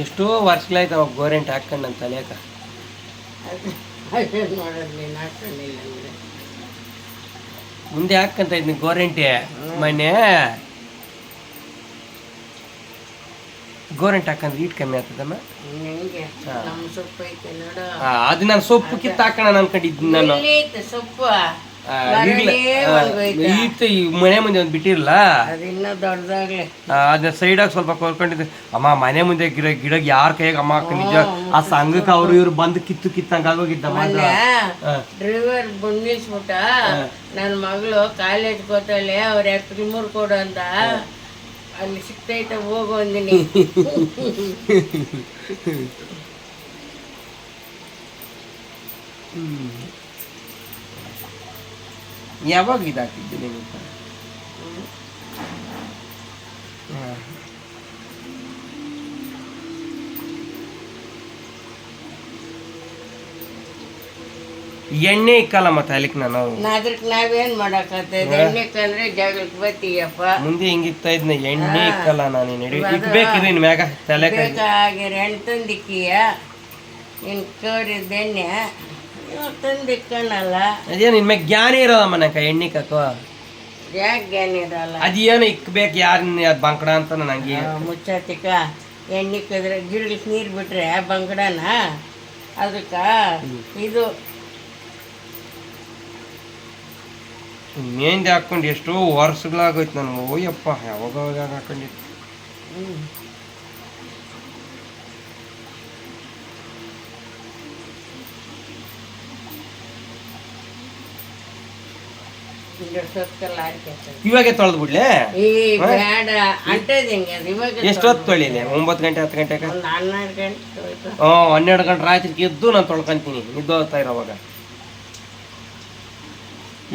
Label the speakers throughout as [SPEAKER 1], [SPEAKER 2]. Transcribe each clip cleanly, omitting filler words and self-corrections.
[SPEAKER 1] ಎಷ್ಟೋ ವರ್ಷಗಳಾಯ್ತು ಅವಾಗ ಗೋರೆಂಟ್ ಹಾಕೊಂಡು ನನ್ನ ತಲೆಯಾಗ ಮುಂದೆ ಹಾಕಂತ ಇದ್ನಿ ಗೋರೆಂಟೆ ಮೊನ್ನೆ ಗೋರೆಂಟ್ ಹಾಕಂದ್ರೆ ಈಟ್ ಕಮ್ಮಿ ಆಗ್ತದಮ್ಮ. ಅದು ನಾನು ಸೊಪ್ಪು ಕಿತ್ತು ಹಾಕೋಣ ಅನ್ಕೊಂಡಿದ್ದು ನಾನು.
[SPEAKER 2] ಸೊಪ್ಪು
[SPEAKER 1] ಮನೆ ಮುಂದೆ ಒಂದು ಬಿಟ್ಟಿರಲ್ಲ ಅದನ್ನ ಸೈಡಾಗ ಸ್ವಲ್ಪ ಕೊರ್ಕೊಂಡಿದ್ದೆ ಅಮ್ಮ. ಮನೆ ಮುಂದೆ ಗಿಡ ಯಾರ ಕೈಯಾಗ ಅಮ್ಮ ನಿಜ ಆ ಸಂಘಕ್ಕೆ ಅವ್ರು ಇವ್ರು ಬಂದು ಕಿತ್ತಂಗ ಆಗೋಗಿದ್ದಮ್ಮ.
[SPEAKER 2] ಡ್ರೈವರ್ ನಿಲ್ಸ್ಬಿಟ್ಟ ನನ್ನ ಮಗಳು ಕಾಲೇಜ್ ಗೊತ್ತಲ್ಲೇ ಅವ್ರ ಪ್ರಿಮೂರ್ ಕೊಡು ಅಂತ ಅಲ್ಲಿ ಸಿಕ್ತೈತ ಹೋಗು ಅಂದಿನಿ.
[SPEAKER 1] ಯಾವಾಗ ಇದಾಗ್ತಿದ್ದೆ ನೀವು? ಎಣ್ಣೆ ಇಕ್ಕಲ್ಲ ಮತ್ತೆ ಅಲ್ಲಿಕ್ ನಾನು
[SPEAKER 2] ಅದಕ್ಕೆ ನಾವೇನ್ ಮಾಡಕತ್ತೆ ಎಣ್ಣೆ ಇಕ್ಕಂದ್ರೆ ಜಾಗಕ್ಕೆ ಬತ್ತೀಯಪ್ಪ.
[SPEAKER 1] ಮುಂದೆ ಹಿಂಗಿಕ್ತಾ ಇದ್ನ ಎಣ್ಣೆ ಇಕ್ಕಲ್ಲ ನಾನು ಇಕ್ಬೇಕಿದೆ ಇನ್ ಮ್ಯಾಗ ತಲೆ
[SPEAKER 2] ಬೇಕಾಗಿರ ಎಣ್ಣೆ ತಂದಿಕ್ಕೀಯ ನಿನ್ ಕಡಿದ ಎಣ್ಣೆ ತಂದಿಕ್ಕನಲ್ಲ.
[SPEAKER 1] ಅದೇ ನಿನ್ ಮ್ಯಾಗ ಜ್ಞಾನ ಇರೋದಮ್ಮ ನಂಕ ಎಣ್ಣೆ ಕಕ್ಕೋ
[SPEAKER 2] ಯಾಕೆ ಜ್ಞಾನ ಇರಲ್ಲ?
[SPEAKER 1] ಅದೇನು ಇಕ್ಬೇಕು ಯಾರನ್ನ ಅದು ಬಂಕಡ ಅಂತ ನಂಗೆ
[SPEAKER 2] ಮುಚ್ಚಾತಿಕ ಎಣ್ಣೆ ಇಕ್ಕಿದ್ರೆ ಗಿಡಕ್ಕೆ ನೀರು ಬಿಟ್ರೆ ಬಂಕಡನ ಅದಕ್ಕ ಇದು
[SPEAKER 1] ಮೆಹಂದಿ ಹಾಕೊಂಡು ಎಷ್ಟೋ ವರ್ಷಗಳಾಗೋಯ್ತು ನನಗೆ. ಓಯಪ್ಪ ಯಾವಾಗ ಹಾಕೊಂಡಿತ್ತು. ಇವಾಗೆ ತೊಳೆದು ಬಿಡ್ಲೆ ಎಷ್ಟೊತ್ತು ತೊಳಿಲಿ? 9 ಗಂಟೆ 10 ಗಂಟೆಗೆ 12 ಗಂಟೆ ರಾತ್ರಿ ಎದ್ದು ನಾನು ತೊಳ್ಕೊಂತೀನಿ ನಿದ್ದೆ ಹೋಗ್ತಾ ಇರೋವಾಗ.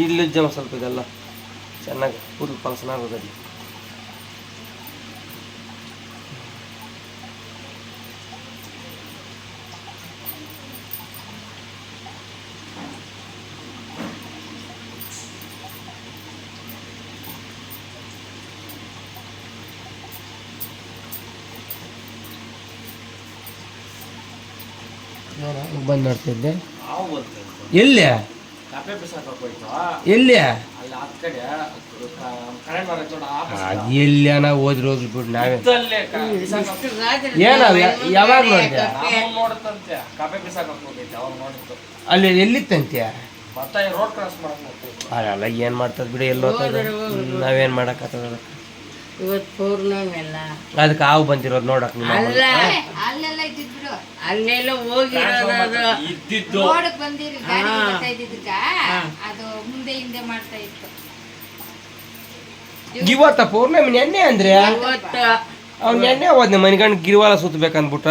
[SPEAKER 1] ಇಲ್ಲಿ ಜನ ಸ್ವಲ್ಪ ಇದೆಲ್ಲ ಚೆನ್ನಾಗಿ ಫುಲ್ ಫಂಕ್ಷನ್ ಆಗೋದು. ಬಂದು ನೋಡ್ತಿದ್ದೆ ಎಲ್ಲಿ ಎಲ್ಲಿ ಎಲ್ಲಿ ಹೋದ್ರು ಬಿಡು ನಾವೇ ಏನ ಯಾವಾಗ ನೋಡಿದೆ ಅಲ್ಲಿ ಎಲ್ಲಿತ್ತಂತ್ಯ ಅಲ್ಲ ಏನ್ ಮಾಡ್ತದ ಬಿಡಿ ಎಲ್ಲೋ ನಾವೇನ್ ಮಾಡಕ್ಕಾಗ್ತದ.
[SPEAKER 2] ಇವತ್ತು ಪೌರ್ಣಮಿ ಅಲ್ಲ
[SPEAKER 1] ಅದಕ್ಕೆ ಹಾವು ಬಂದಿರೋದು ನೋಡಕ್
[SPEAKER 2] ಅಲ್ಲೆಲ್ಲ ಹೋಗಿರೋದು
[SPEAKER 1] ಇವತ್ತ ಪೌರ್ಣಮಿ ನೆನ್ನೆ ಅಂದ್ರೆ ಅವ್ನ ನೆನ್ನೆ ಹೋದ್ನೆ ಮನೆಗಂಡ್ ಗಿರಿವಾಲ ಸುತ್ತಬೇಕಂದ್ಬಿಟ್ಟ.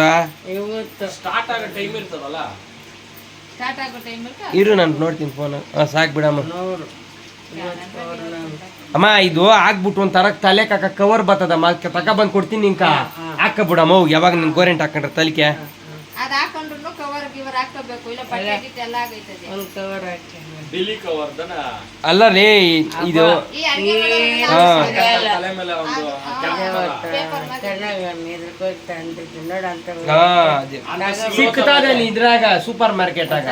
[SPEAKER 2] ಇವತ್ತು
[SPEAKER 3] ಸ್ಟಾರ್ಟ್ ಆಗೋ ಟೈಮ್ ಇರ್ತದಲ್ಲ
[SPEAKER 1] ಇರು ನಾನು ನೋಡ್ತೀನಿ ಫೋನ್. ಸಾಕ್ ಬಿಡಮ್ಮ
[SPEAKER 2] ನೋಡು
[SPEAKER 1] ಅಮ್ಮ. ಇದು ಹಾಕ್ಬಿಟ್ಟು ಒಂದ್ ತರಕ್ ತಲೆ ಕಾಕ ಕವರ್ ಬರ್ತದಮ್ಮ ತಕ ಬಂದ್ ಕೊಡ್ತೀನಿ ನಿಂಕ ಹಾಕ ಬಿಡಮ್ಮ. ಹೋಗಿ ಯಾವಾಗ ನಿನ್ ಗೋರೆಂಟ್ ಹಾಕೊಂಡ್ರೆ ತಲಿಕೆ ಅಲ್ಲ ರೀ ಇದು ಸಿಕ್ತದ ಇದ್ರಾಗ ಸೂಪರ್ ಮಾರ್ಕೆಟ್ ಆಗ.